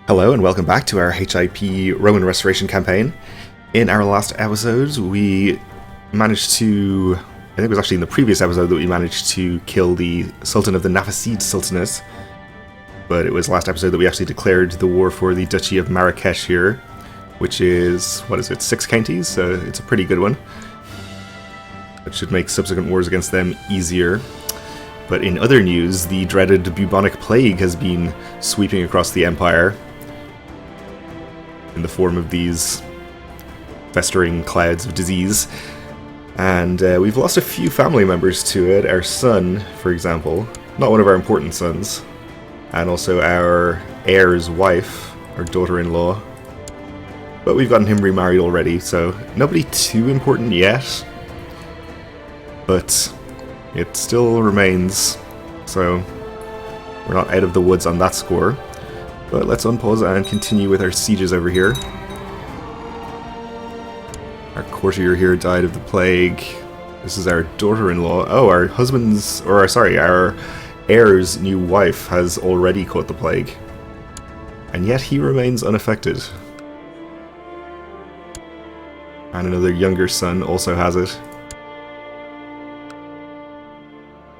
Hello and welcome back to our HIP Roman Restoration campaign. In our last episode, we managed to... I think it was actually in the previous episode that we managed to kill the Sultan of the Nafacid Sultanate. But it was last episode that we actually declared the war for the Duchy of Marrakesh here, which is, 6 counties, so it's a pretty good one. It should make subsequent wars against them easier. But in other news, the dreaded bubonic plague has been sweeping across the empire in the form of these festering clouds of disease. And we've lost a few family members to it. Our son, for example, not one of our important sons, and also our heir's wife, our daughter-in-law. But we've gotten him remarried already, so nobody too important yet. But it still remains, so we're not out of the woods on that score. But let's unpause and continue with our sieges over here. Our courtier here died of the plague. This is our daughter-in-law. Oh, our husband's, or sorry, our heir's new wife has already caught the plague. And yet he remains unaffected. And another younger son also has it.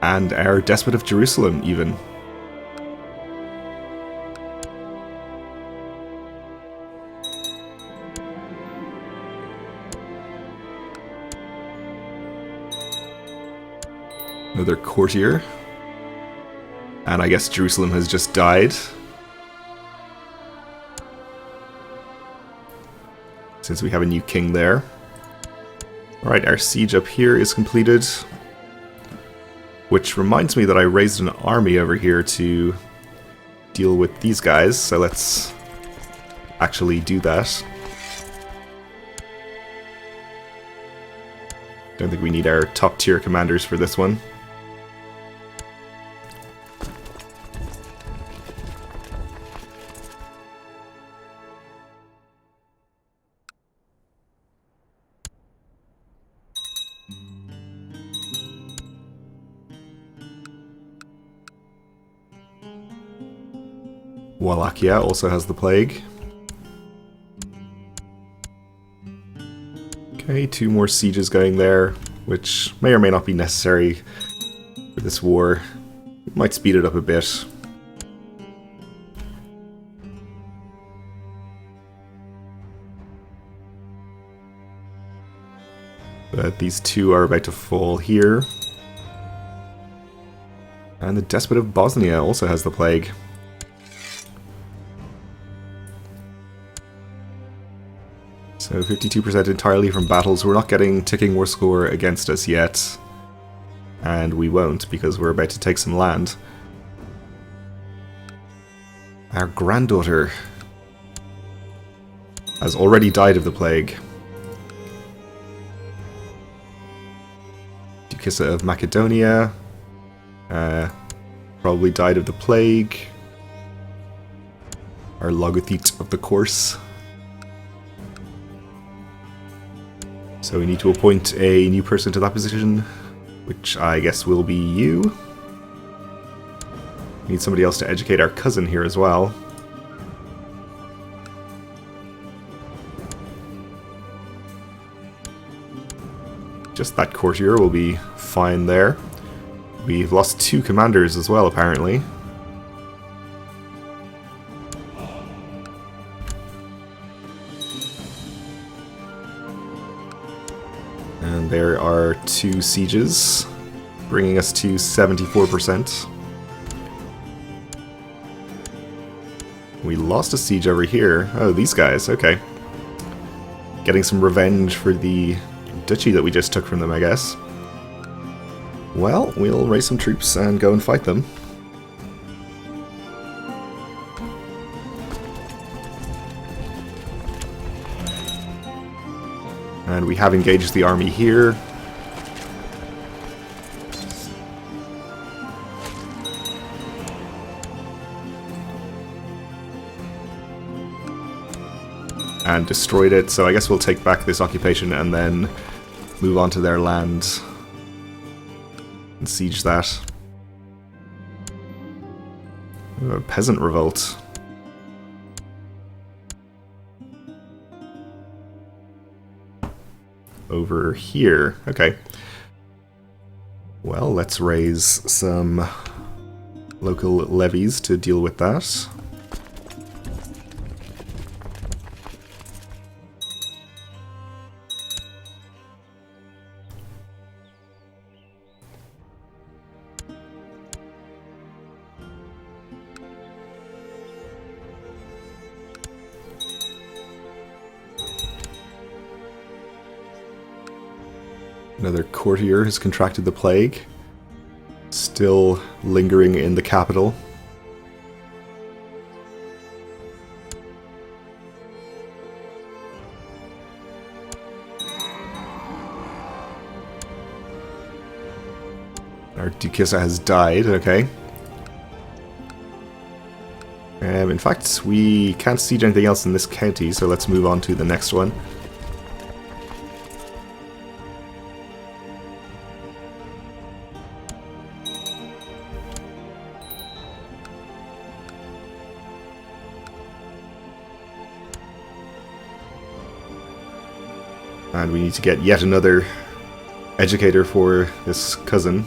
And our despot of Jerusalem, even. Another courtier. And I guess Jerusalem has just died. Since we have a new king there. Alright, our siege up here is completed. Which reminds me that I raised an army over here to deal with these guys, so let's actually do that. Don't think we need our top tier commanders for this one. Wallachia also has the plague. Okay, 2 more sieges going there, which may or may not be necessary for this war. It might speed it up a bit. But these 2 are about to fall here. And the Despot of Bosnia also has the plague. So 52% entirely from battles. We're not getting ticking war score against us yet. And we won't, because we're about to take some land. Our granddaughter has already died of the plague. Duchessa of Macedonia probably died of the plague. Our Logothete of the course. So we need to appoint a new person to that position, which I guess will be you. We need somebody else to educate our cousin here as well. Just that courtier will be fine there. We've lost 2 commanders as well, apparently. And there are 2 sieges, bringing us to 74%. We lost a siege over here. Oh, these guys, okay. Getting some revenge for the duchy that we just took from them, I guess. Well, we'll raise some troops and go and fight them. And we have engaged the army here. And destroyed it, so I guess we'll take back this occupation and then move on to their land and siege that. A peasant revolt. over here. Okay. Well, let's raise some local levies to deal with that. Another courtier has contracted the plague, still lingering in the capital. Our Duchessa has died, okay. In fact, we can't siege anything else in this county, so let's move on to the next one. And we need to get yet another educator for this cousin.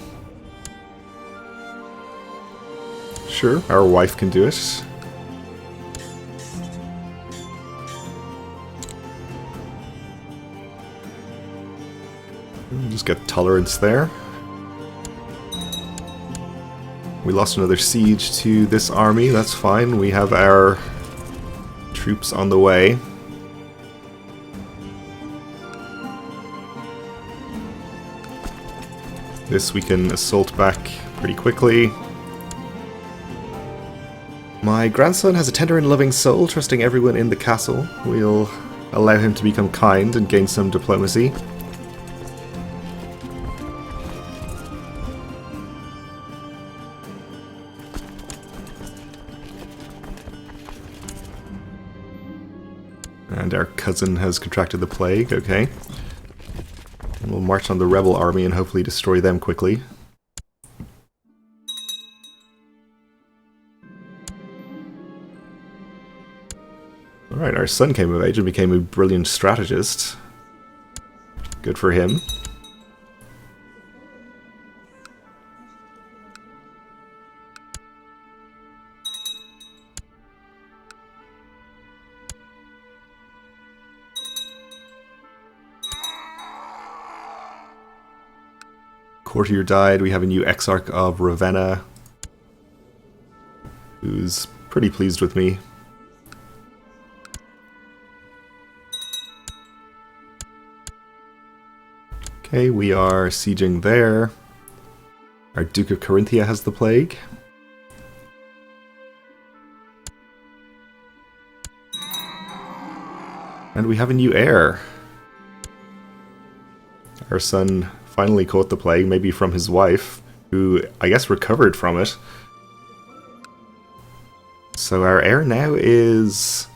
Sure, our wife can do it. Just get tolerance there. We lost another siege to this army, that's fine. We have our troops on the way. This we can assault back pretty quickly. My grandson has a tender and loving soul, trusting everyone in the castle. We'll allow him to become kind and gain some diplomacy. And our cousin has contracted the plague, okay. And we'll march on the rebel army and hopefully destroy them quickly. Alright, our son came of age and became a brilliant strategist. Good for him. Courtier died. We have a new Exarch of Ravenna, who's pretty pleased with me. Okay, we are sieging there. Our Duke of Carinthia has the plague. And we have a new heir. Our son finally caught the plague, maybe from his wife, who I guess recovered from it. So our heir now is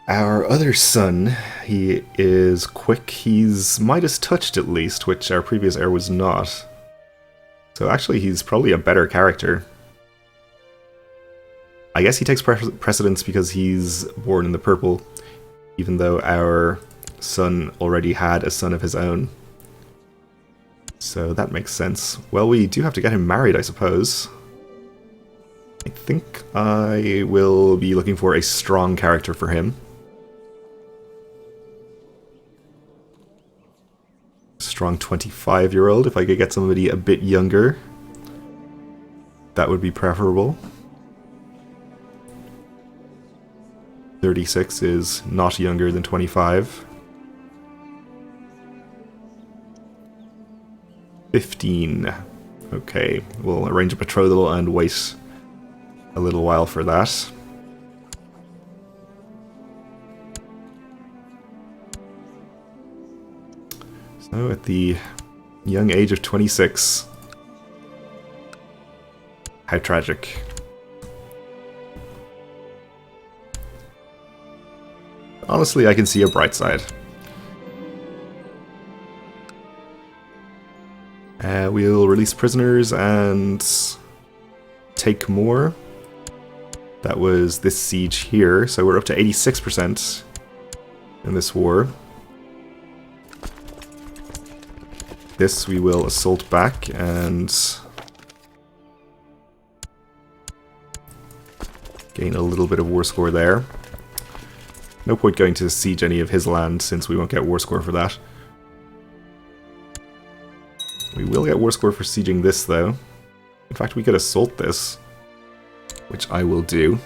our other son. He is quick. He's Midas touched at least, which our previous heir was not. So actually he's probably a better character. I guess he takes precedence because he's born in the purple, even though our son already had a son of his own. So that makes sense. Well, we do have to get him married, I suppose. I think I will be looking for a strong character for him. Strong 25-year-old. If I could get somebody a bit younger, that would be preferable. 36 is not younger than 25. 15. Okay, we'll arrange a betrothal and wait a little while for that. So at the young age of 26. How tragic. Honestly, I can see a bright side. We'll release prisoners and take more. That was this siege here, so we're up to 86% in this war. This we will assault back and gain a little bit of war score there. No point going to siege any of his land since we won't get war score for that. We will get war score for sieging this though. In fact, we could assault this, which I will do.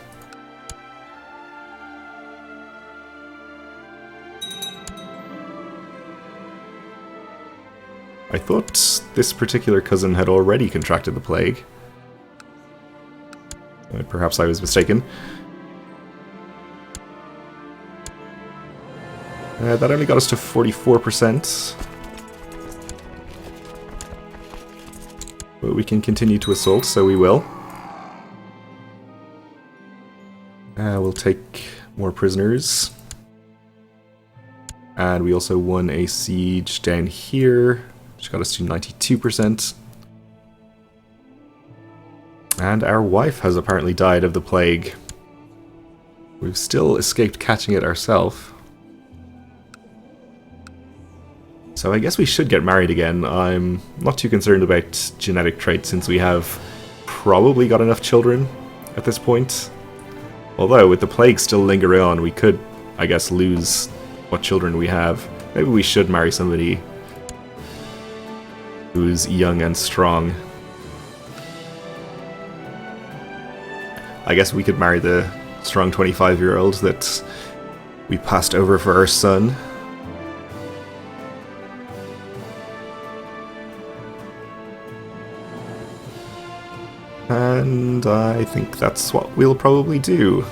I thought this particular cousin had already contracted the plague. Perhaps I was mistaken. That only got us to 44%. But we can continue to assault, so we will. We'll take more prisoners. And we also won a siege down here, which got us to 92%. And our wife has apparently died of the plague. We've still escaped catching it ourselves. So I guess we should get married again. I'm not too concerned about genetic traits since we have probably got enough children at this point. Although with the plague still lingering on, we could, I guess, lose what children we have. Maybe we should marry somebody who's young and strong. I guess we could marry the strong 25-year-old that we passed over for our son. And I think that's what we'll probably do.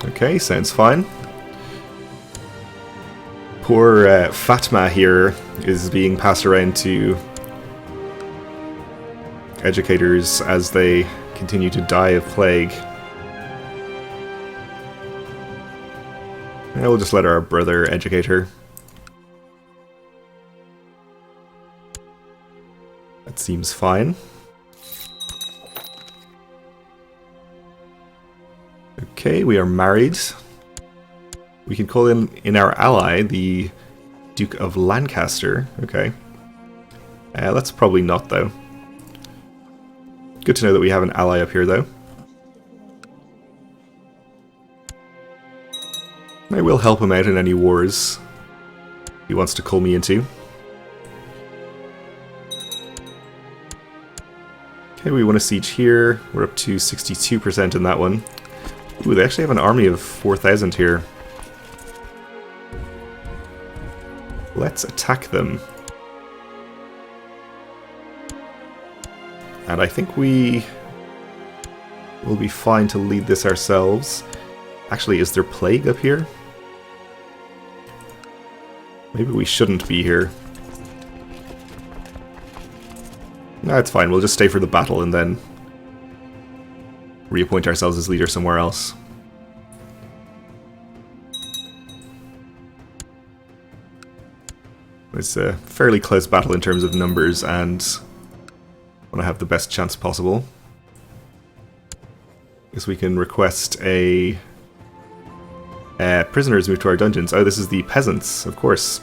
Okay, sounds fine. Poor Fatma here is being passed around to educators as they continue to die of plague. And we'll just let our brother educate her. That seems fine. Okay, we are married. We can call in our ally, the Duke of Lancaster. Okay. Let's probably not, though. Good to know that we have an ally up here, though. I will help him out in any wars he wants to call me into. Okay, we want to siege here. We're up to 62% in that one. Ooh, they actually have an army of 4,000 here. Let's attack them. And I think we will be fine to lead this ourselves. Actually, is there plague up here? Maybe we shouldn't be here. No, it's fine. We'll just stay for the battle and then reappoint ourselves as leader somewhere else. It's a fairly close battle in terms of numbers, and I want to have the best chance possible. Guess we can request a prisoners move to our dungeons. Oh, this is the peasants, of course.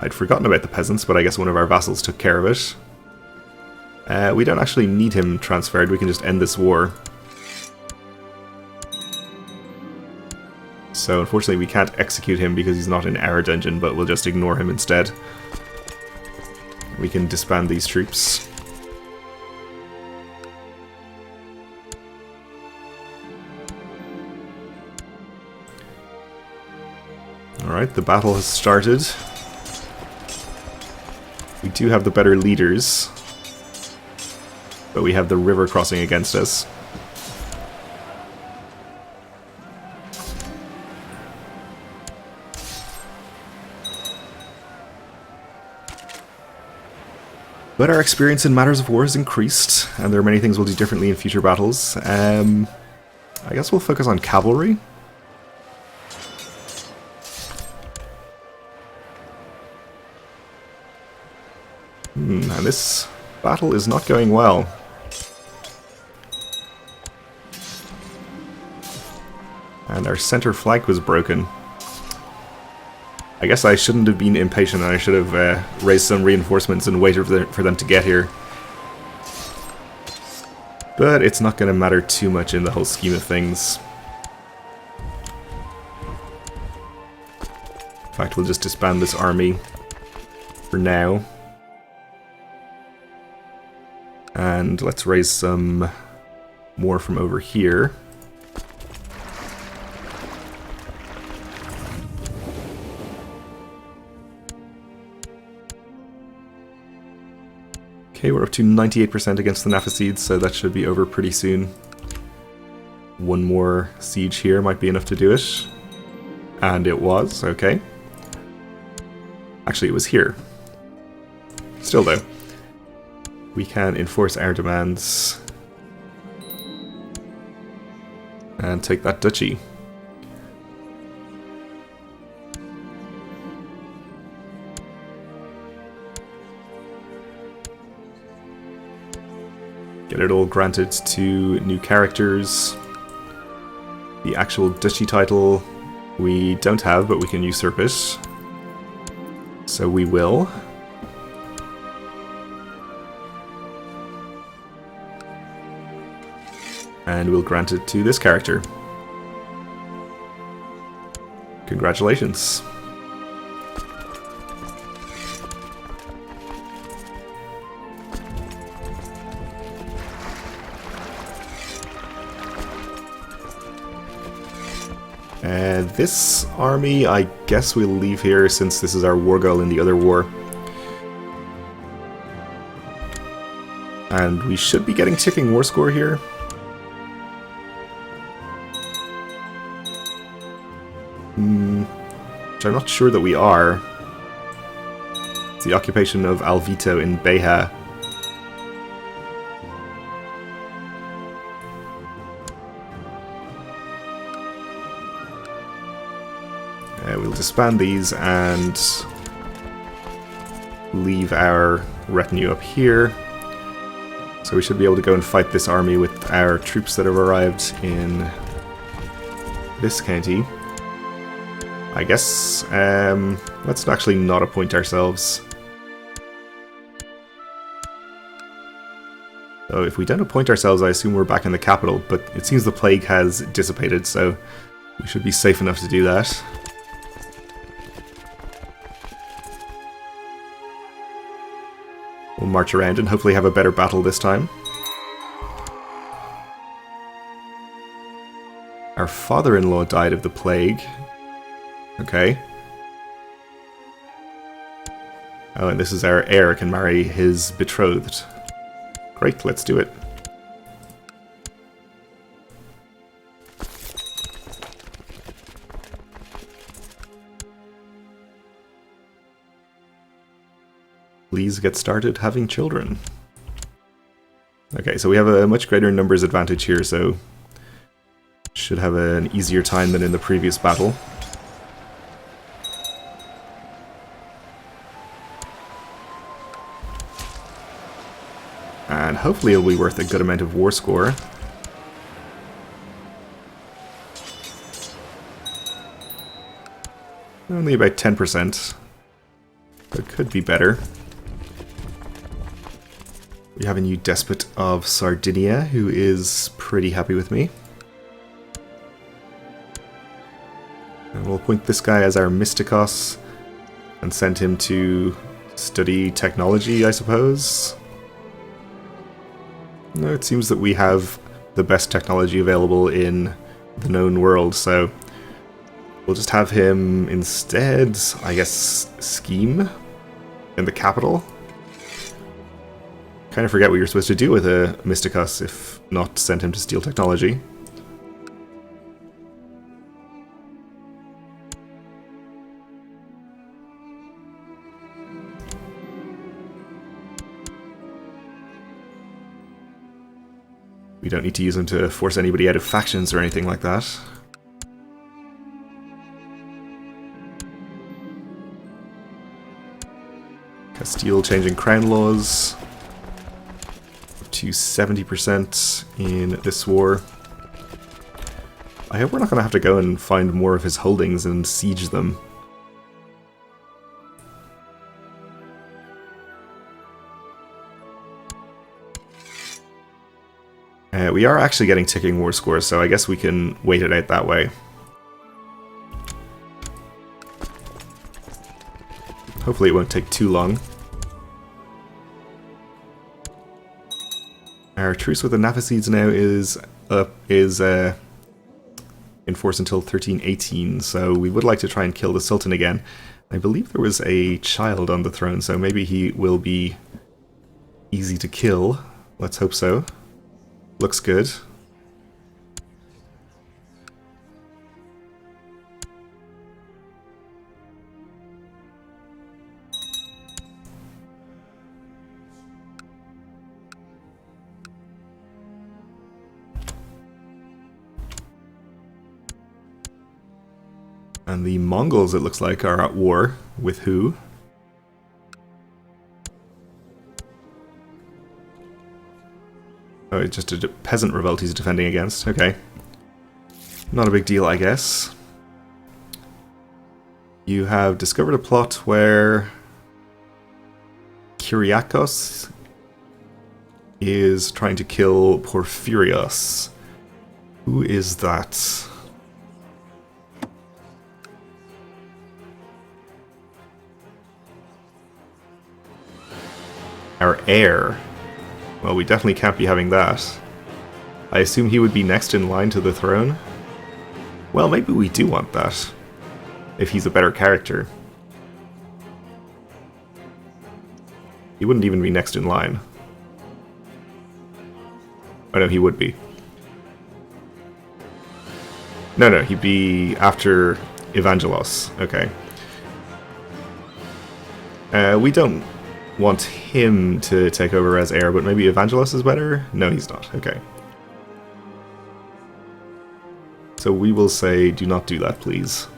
I'd forgotten about the peasants, but I guess one of our vassals took care of it. We don't actually need him transferred, we can just end this war. So unfortunately we can't execute him because he's not in our dungeon, but we'll just ignore him instead. We can disband these troops. Alright, the battle has started. We do have the better leaders, but we have the river crossing against us. But our experience in matters of war has increased, and there are many things we'll do differently in future battles. I guess we'll focus on cavalry. And this battle is not going well. And our center flank was broken. I guess I shouldn't have been impatient, and I should have raised some reinforcements and waited for them to get here. But it's not going to matter too much in the whole scheme of things. In fact, we'll just disband this army for now. And let's raise some more from over here. Okay, we're up to 98% against the Nafacids, so that should be over pretty soon. One more siege here might be enough to do it. And it was, okay. Actually, it was here. Still though, we can enforce our demands and take that duchy. Get it all granted to new characters. The actual duchy title we don't have, but we can usurp it. So we will. And we'll grant it to this character. Congratulations. This army, I guess we'll leave here since this is our war goal in the other war. And we should be getting ticking war score here. Which I'm not sure that we are. It's the occupation of Alvito in Beja. We'll disband these and leave our retinue up here. So we should be able to go and fight this army with our troops that have arrived in this county. I guess, let's actually not appoint ourselves. So if we don't appoint ourselves, I assume we're back in the capital, but it seems the plague has dissipated, so we should be safe enough to do that. We'll march around and hopefully have a better battle this time. Our father-in-law died of the plague. Okay. Oh, and this is our heir can marry his betrothed. Great, let's do it. Please get started having children. Okay, so we have a much greater numbers advantage here, so should have an easier time than in the previous battle. And hopefully it'll be worth a good amount of war score. Only about 10%. But could be better. We have a new despot of Sardinia who is pretty happy with me. And we'll appoint this guy as our Mystikos and send him to study technology, I suppose. No, it seems that we have the best technology available in the known world, so we'll just have him instead, I guess, scheme in the capital. Kind of forget what you're supposed to do with a Mystikos if not send him to steal technology. We don't need to use him to force anybody out of factions or anything like that. Castile changing crown laws up to 70% in this war. I hope we're not going to have to go and find more of his holdings and siege them. We are actually getting ticking war scores, so I guess we can wait it out that way. Hopefully it won't take too long. Our truce with the Nafacids now is in force until 1318, so we would like to try and kill the Sultan again. I believe there was a child on the throne, so maybe he will be easy to kill. Let's hope so. Looks good. And the Mongols, it looks like, are at war with who? Oh, it's just a peasant revolt he's defending against. Okay. Not a big deal, I guess. You have discovered a plot where Kyriakos is trying to kill Porphyrios. Who is that? Our heir. Well, we definitely can't be having that. I assume he would be next in line to the throne? Well, maybe we do want that. If he's a better character. He wouldn't even be next in line. Oh no, he would be. No, he'd be after Evangelos. Okay. We don't want him to take over as heir, but maybe Evangelos is better? No, he's not. Okay. So we will say, do not do that, please.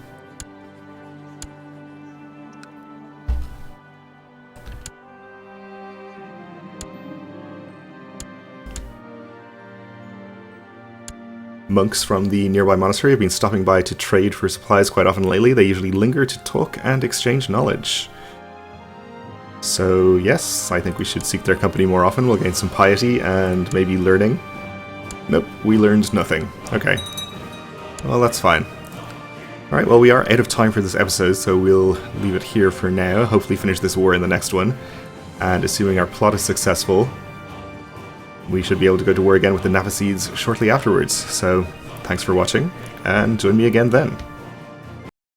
Monks from the nearby monastery have been stopping by to trade for supplies quite often lately. They usually linger to talk and exchange knowledge. So yes, I think we should seek their company more often. We'll gain some piety and maybe learning. Nope, we learned nothing. Okay. Well, that's fine. Alright, well, we are out of time for this episode, so we'll leave it here for now. Hopefully finish this war in the next one. And assuming our plot is successful, we should be able to go to war again with the Nafacids shortly afterwards. So, thanks for watching, and join me again then.